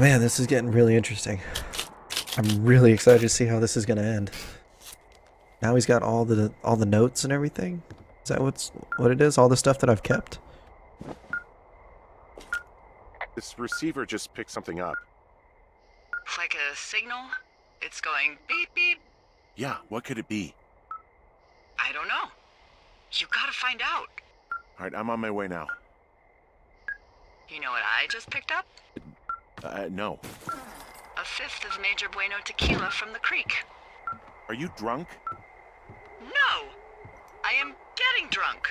man, this is getting really interesting. I'm really excited to see how this is gonna end. Now he's got all the notes and everything. Is that what it is? All the stuff that I've kept? This receiver just picked something up. Like a signal? It's going beep beep. Yeah, what could it be? I don't know. You gotta find out. Alright, I'm on my way now. You know what I just picked up? No. A fifth of Major Bueno tequila from the creek. Are you drunk? No! I am getting drunk.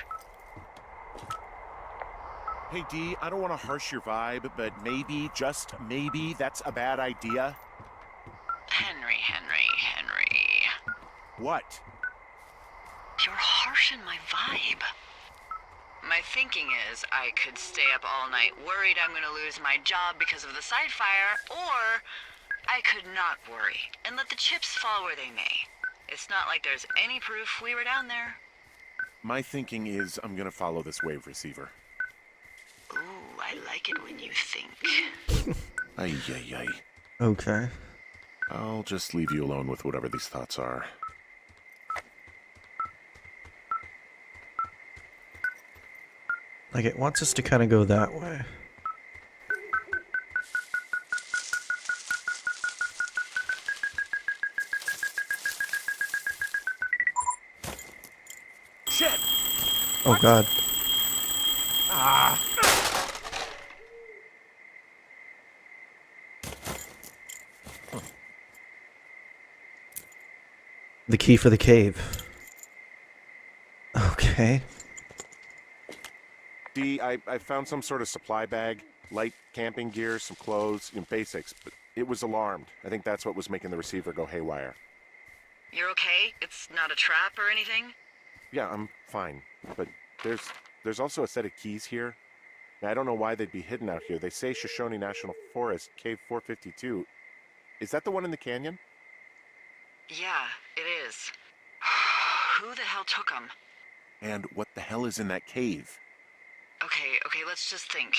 Hey, Dee, I don't want to harsh your vibe, but maybe, just maybe, that's a bad idea. Henry. What? You're harshing my vibe. My thinking is I could stay up all night worried I'm gonna lose my job because of the side fire, or I could not worry and let the chips fall where they may. It's not like there's any proof we were down there. My thinking is I'm gonna follow this wave receiver. Ooh, I like it when you think. Ay. Okay. I'll just leave you alone with whatever these thoughts are. Like, it wants us to kind of go that way. Shit! Oh god. Ah! The key for the cave. Okay. Dee, I found some sort of supply bag, light camping gear, some clothes, basics, but it was alarmed. I think that's what was making the receiver go haywire. You're okay? It's not a trap or anything? Yeah, I'm fine, but there's also a set of keys here. Now, I don't know why they'd be hidden out here. They say Shoshone National Forest, Cave 452. Is that the one in the canyon? Yeah, it is. Who the hell took them? And what the hell is in that cave? Okay, let's just think.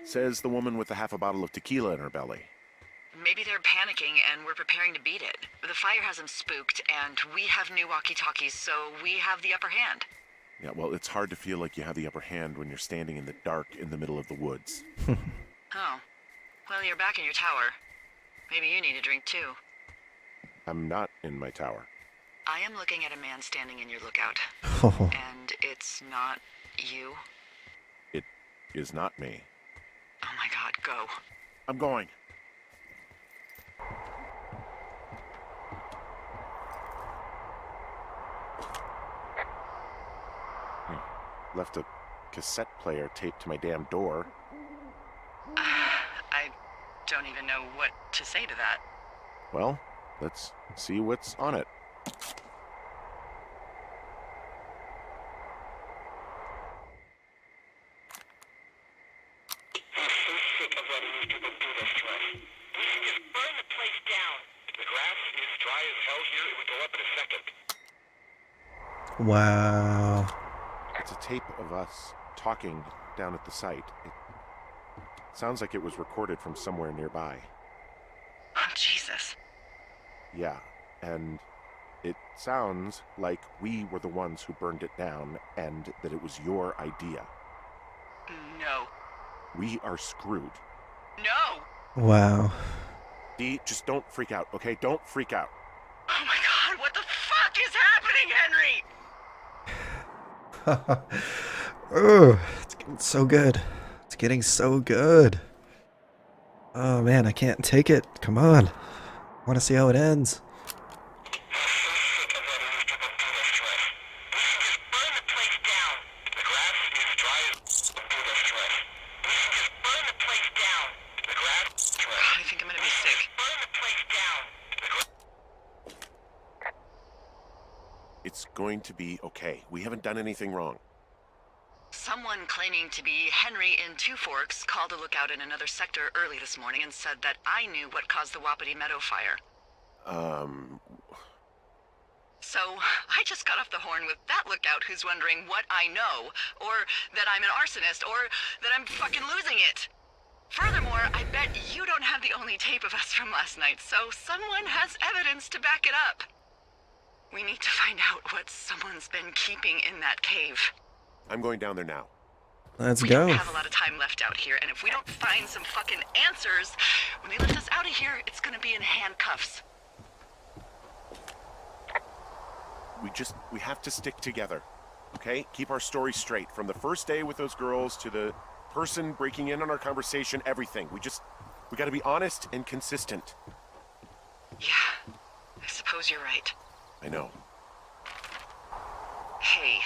Says the woman with a half a bottle of tequila in her belly. Maybe they're panicking and we're preparing to beat it. The fire has them spooked, and we have new walkie-talkies, so we have the upper hand. Yeah, well, it's hard to feel like you have the upper hand when you're standing in the dark in the middle of the woods. Oh. Well, you're back in your tower. Maybe you need a drink, too. I'm not in my tower. I am looking at a man standing in your lookout. Oh. And it's not you. It is not me. Oh my god, go. I'm going. Left a cassette player taped to my damn door. I don't even know what to say to that. Well, let's see what's on it. Wow. It's a tape of us talking down at the site. It sounds like it was recorded from somewhere nearby. Oh, Jesus. Yeah, and it sounds like we were the ones who burned it down and that it was your idea. No. We are screwed. No! Wow. Dee, just don't freak out, okay? Don't freak out. Oh my god, what the fuck is happening, Henry? Oh, it's getting so good. It's getting so good. Oh man, I can't take it. Come on. I want to see how it ends. I think I'm gonna be sick. It's going to be okay. We haven't done anything wrong. Someone claiming to be Henry in Two Forks called a lookout in another sector early this morning and said that I knew what caused the Wapiti Meadow fire. So, I just got off the horn with that lookout who's wondering what I know, or that I'm an arsonist, or that I'm fucking losing it. Furthermore, I bet you don't have the only tape of us from last night, so someone has evidence to back it up. We need to find out what someone's been keeping in that cave. I'm going down there now. Let's We go. don't have a lot of time left out here, and if we don't find some fucking answers, when they lift us out of here, it's gonna be in handcuffs. We have to stick together, okay? Keep our story straight. From the first day with those girls to the person breaking in on our conversation, everything. We gotta be honest and consistent. Yeah, I suppose you're right. I know. Hey,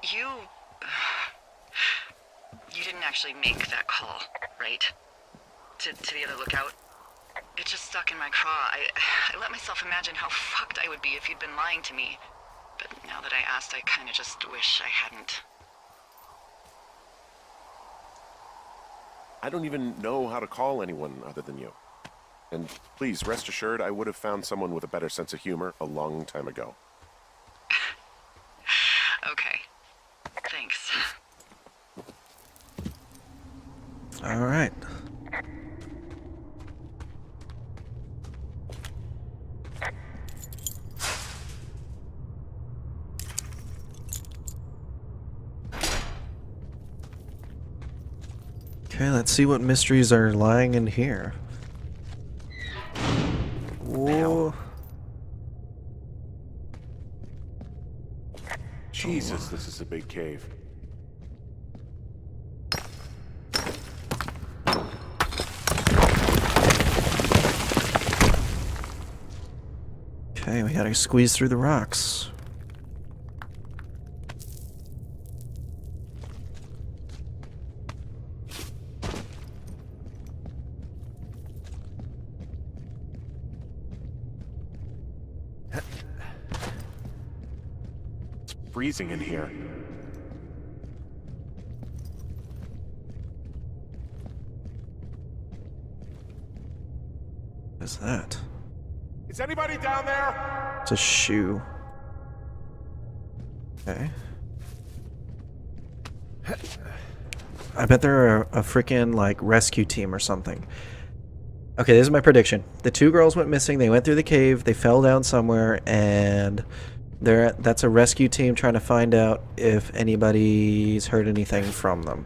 you didn't actually make that call, right? To the other lookout? It just stuck in my craw. I let myself imagine how fucked I would be if you'd been lying to me. But now that I asked, I kinda just wish I hadn't. I don't even know how to call anyone other than you. And please, rest assured, I would have found someone with a better sense of humor a long time ago. Okay. Thanks. All right. Okay, let's see what mysteries are lying in here. Whoa. Jesus, this is a big cave. Okay, we gotta squeeze through the rocks. It's freezing in here. What is that? Is anybody down there? It's a shoe. Okay. I bet they're a freaking like rescue team or something. Okay, this is my prediction. The two girls went missing. They went through the cave. They fell down somewhere, and that's a rescue team trying to find out if anybody's heard anything from them.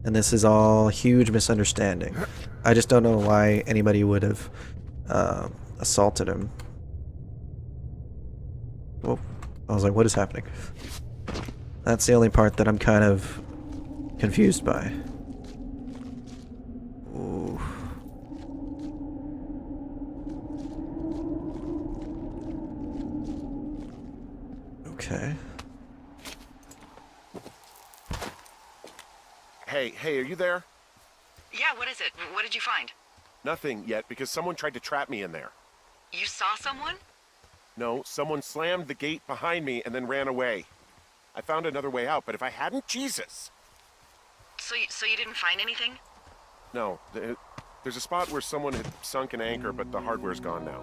And this is all huge misunderstanding. I just don't know why anybody would have assaulted him. Whoa. I was like, what is happening? That's the only part that I'm kind of confused by. Ooh. Okay. Hey, are you there? Yeah, what is it? What did you find? Nothing yet, because someone tried to trap me in there. You saw someone? No, someone slammed the gate behind me and then ran away. I found another way out, but if I hadn't, Jesus! So you didn't find anything? No, there's a spot where someone had sunk an anchor, but the hardware's gone now.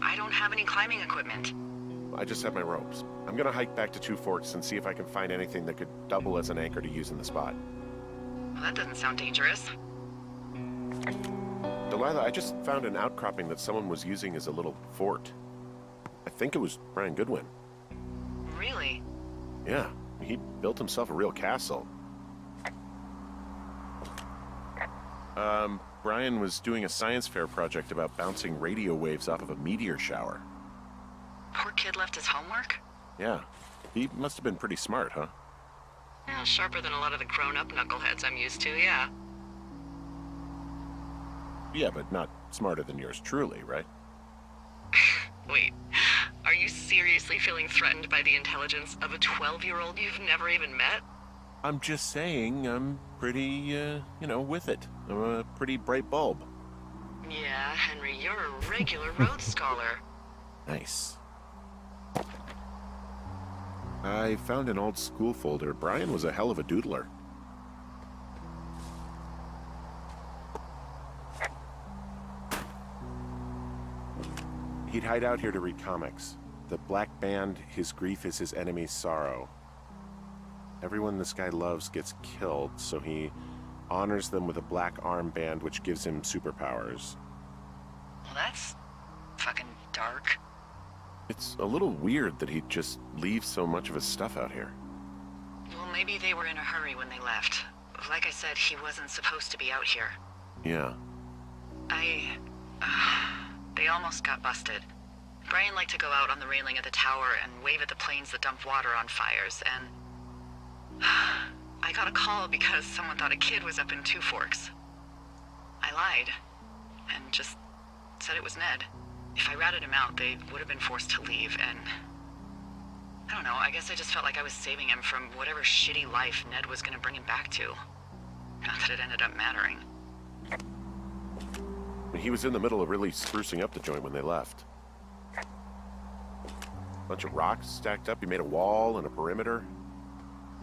I don't have any climbing equipment. I just have my ropes. I'm gonna hike back to Two Forks and see if I can find anything that could double as an anchor to use in the spot. Well, that doesn't sound dangerous. Delilah, I just found an outcropping that someone was using as a little fort. I think it was Brian Goodwin. Really? Yeah, he built himself a real castle. Brian was doing a science fair project about bouncing radio waves off of a meteor shower. Poor kid left his homework? Yeah, he must have been pretty smart, huh? Yeah, sharper than a lot of the grown-up knuckleheads I'm used to, yeah. Yeah, but not smarter than yours truly, right? Wait, are you seriously feeling threatened by the intelligence of a 12-year-old you've never even met? I'm just saying, I'm pretty, with it. I'm a pretty bright bulb. Yeah, Henry, you're a regular Rhodes Scholar. Nice. I found an old school folder. Brian was a hell of a doodler. He'd hide out here to read comics. The Black Band, His Grief is His Enemy's Sorrow. Everyone this guy loves gets killed, so he honors them with a black armband which gives him superpowers. Well, that's fucking dark. It's a little weird that he'd just leave so much of his stuff out here. Well, maybe they were in a hurry when they left. Like I said, he wasn't supposed to be out here. Yeah. They almost got busted. Brian liked to go out on the railing of the tower and wave at the planes that dump water on fires, and I got a call because someone thought a kid was up in Two Forks. I lied, and just said it was Ned. If I ratted him out, they would have been forced to leave, and I don't know, I guess I just felt like I was saving him from whatever shitty life Ned was gonna bring him back to. Not that it ended up mattering. He was in the middle of really sprucing up the joint when they left. Bunch of rocks stacked up. He made a wall and a perimeter.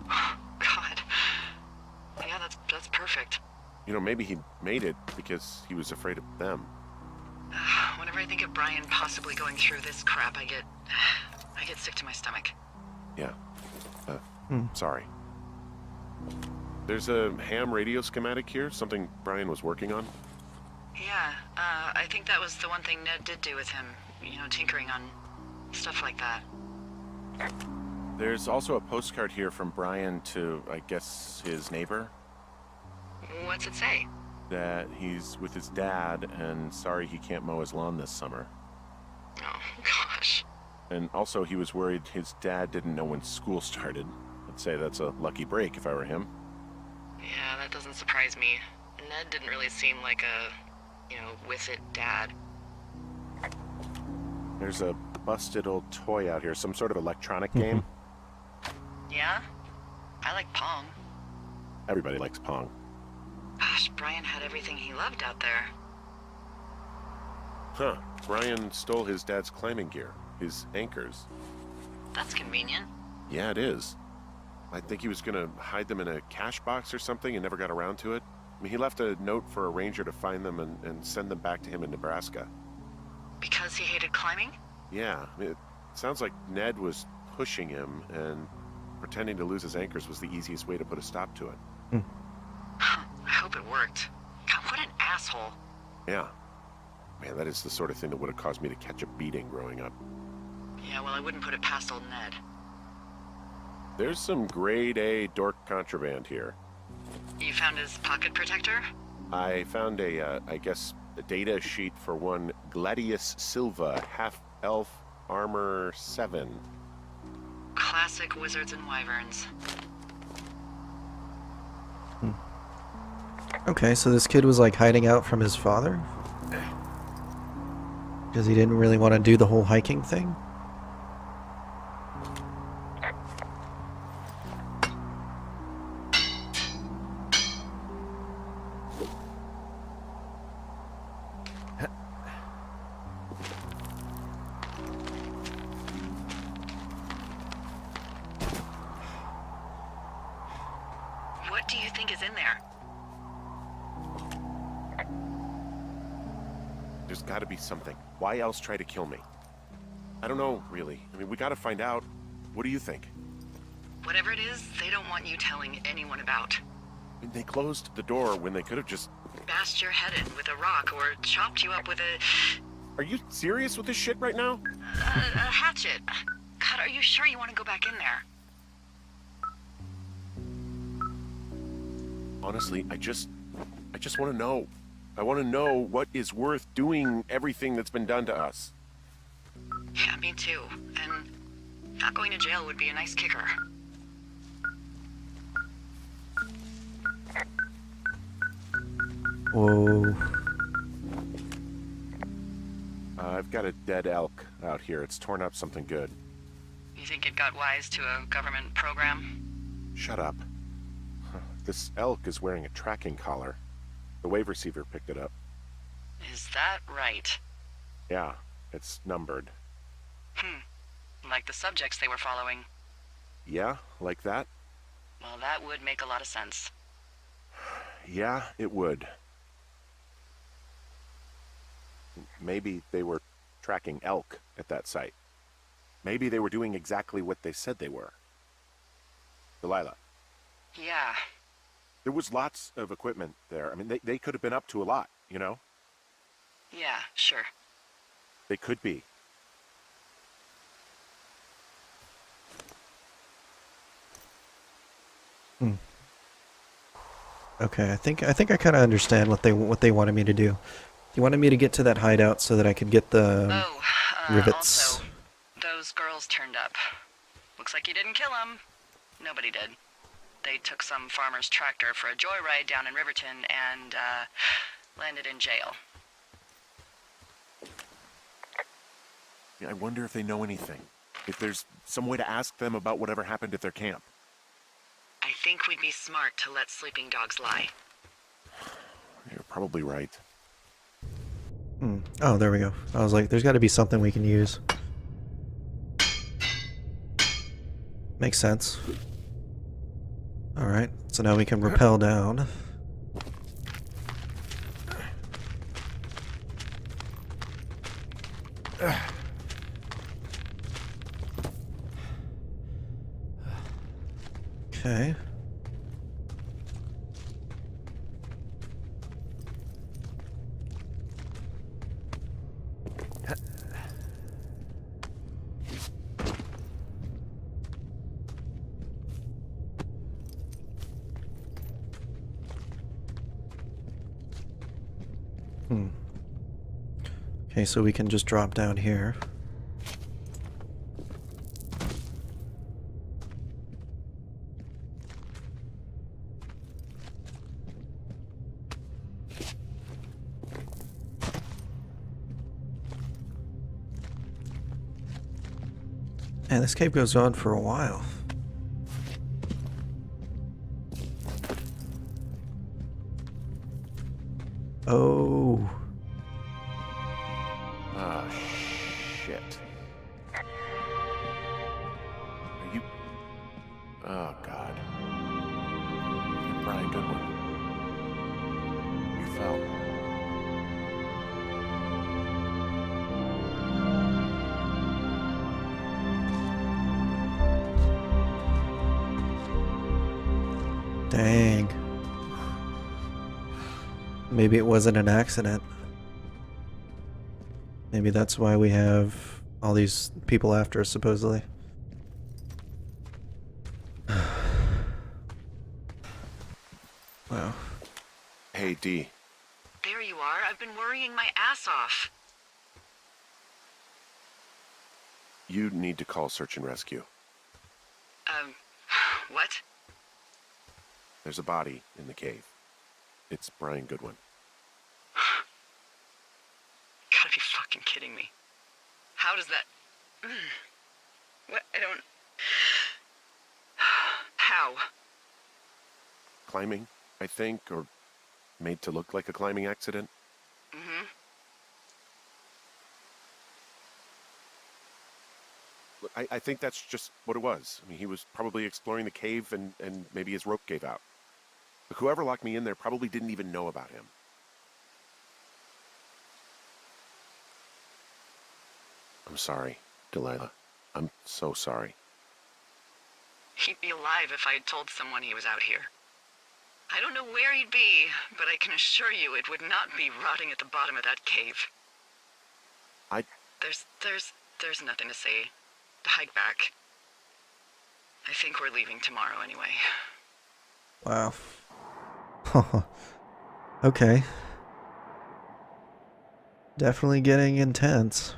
God. Yeah, that's perfect. You know, maybe he made it because he was afraid of them. Whenever I think of Brian possibly going through this crap, I get sick to my stomach. Yeah. Sorry. There's a ham radio schematic here, something Brian was working on. Yeah, I think that was the one thing Ned did do with him. You know, tinkering on stuff like that. There's also a postcard here from Brian to, I guess, his neighbor. What's it say? That he's with his dad and sorry he can't mow his lawn this summer. Oh, gosh. And also he was worried his dad didn't know when school started. I'd say that's a lucky break if I were him. Yeah, that doesn't surprise me. Ned didn't really seem like a, with it dad. There's a busted old toy out here, some sort of electronic game. Yeah? I like Pong. Everybody likes Pong. Gosh, Brian had everything he loved out there. Huh. Brian stole his dad's climbing gear, his anchors. That's convenient. Yeah, it is. I think he was gonna hide them in a cash box or something and never got around to it. I mean, he left a note for a ranger to find them and send them back to him in Nebraska. Because he hated climbing? Yeah, I mean, it sounds like Ned was pushing him, and pretending to lose his anchors was the easiest way to put a stop to it. I hope it worked. God, what an asshole. Yeah. Man, that is the sort of thing that would have caused me to catch a beating growing up. Yeah, well, I wouldn't put it past old Ned. There's some grade A dork contraband here. You found his pocket protector? I found a data sheet for one Gladius Silva, half-elf armor 7. Classic wizards and wyverns. Okay, so this kid was like hiding out from his father? Because he didn't really want to do the whole hiking thing? What do you think is in there? There's gotta be something. Why else try to kill me? I don't know, really. I mean, we gotta find out. What do you think? Whatever it is, they don't want you telling anyone about. I mean, they closed the door when they could have just... Bashed your head in with a rock or chopped you up with a Are you serious with this shit right now? hatchet. God, are you sure you want to go back in there? Honestly, I just want to know. I want to know what is worth doing everything that's been done to us. Yeah, me too. And not going to jail would be a nice kicker. Whoa. I've got a dead elk out here. It's torn up something good. You think it got wise to a government program? Shut up. This elk is wearing a tracking collar. The wave receiver picked it up. Is that right? Yeah, it's numbered. Like the subjects they were following. Yeah, like that? Well, that would make a lot of sense. Yeah, it would. Maybe they were tracking elk at that site. Maybe they were doing exactly what they said they were. Delilah, Yeah. There was lots of equipment there. I mean, they could have been up to a lot, you know? Yeah, sure. They could be. Hmm. Okay, I think I kind of understand what they wanted me to do. They wanted me to get to that hideout so that I could get the Oh, rivets. also, those girls turned up. Looks like you didn't kill them. Nobody did. They took some farmer's tractor for a joyride down in Riverton and, landed in jail. Yeah, I wonder if they know anything. If there's some way to ask them about whatever happened at their camp. I think we'd be smart to let sleeping dogs lie. You're probably right. Hmm. Oh, there we go. I was like, there's got to be something we can use. Makes sense. Alright, so now we can rappel down. Okay. Okay, so we can just drop down here. And this cave goes on for a while. Oh. Ah, shit. Are you... Oh, God. You're Brian Goodwin. You fell. Dang. Maybe it wasn't an accident. Maybe that's why we have all these people after us, supposedly. Wow. Hey, Dee. There you are. I've been worrying my ass off. You need to call search and rescue. What? There's a body in the cave. It's Brian Goodwin. Gotta be fucking kidding me. How does that... What? I don't... How? Climbing, I think, or made to look like a climbing accident. Mm-hmm. Look, I think that's just what it was. I mean, he was probably exploring the cave and maybe his rope gave out. But whoever locked me in there probably didn't even know about him. I'm sorry, Delilah. I'm so sorry. He'd be alive if I had told someone he was out here. I don't know where he'd be, but I can assure you it would not be rotting at the bottom of that cave. There's nothing to say. Hike back. I think we're leaving tomorrow anyway. Wow. Okay. Definitely getting intense.